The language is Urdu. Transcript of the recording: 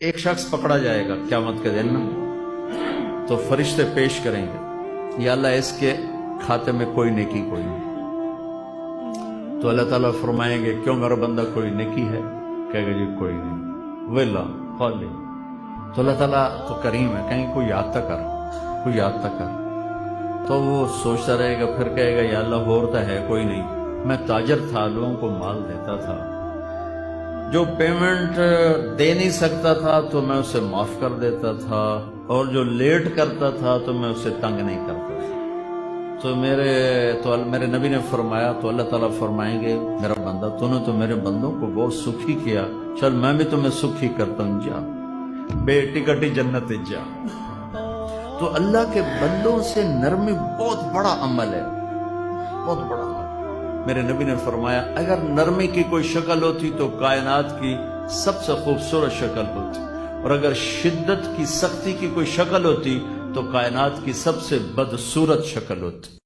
ایک شخص پکڑا جائے گا قیامت کے دن میں، تو فرشتے پیش کریں گے یا اللہ اس کے کھاتے میں کوئی نیکی کوئی نہیں، تو اللہ تعالیٰ فرمائیں گے کیوں میرا بندہ کوئی نیکی ہے؟ کہے گا جی کوئی نہیں، ویلا خالی۔ تو اللہ تعالیٰ تو کریم ہے، کہیں کوئی یاد تک کر، کوئی یاد تک کر، تو وہ سوچتا رہے گا، پھر کہے گا یا اللہ اور تو ہے کوئی نہیں، میں تاجر تھا، لوگوں کو مال دیتا تھا، جو پیمنٹ دے نہیں سکتا تھا تو میں اسے معاف کر دیتا تھا، اور جو لیٹ کرتا تھا تو میں اسے تنگ نہیں کرتا تھا۔ تو میرے نبی نے فرمایا، تو اللہ تعالیٰ فرمائیں گے میرا بندہ تو نے تو میرے بندوں کو بہت سکھی کیا، چل میں بھی تمہیں سکھی کرتا ہوں، جا بے ٹکٹی جنت جا۔ تو اللہ کے بندوں سے نرمی بہت بڑا عمل ہے، بہت بڑا عمل۔ میرے نبی نے فرمایا اگر نرمی کی کوئی شکل ہوتی تو کائنات کی سب سے خوبصورت شکل ہوتی، اور اگر شدت کی سختی کی کوئی شکل ہوتی تو کائنات کی سب سے بدصورت شکل ہوتی۔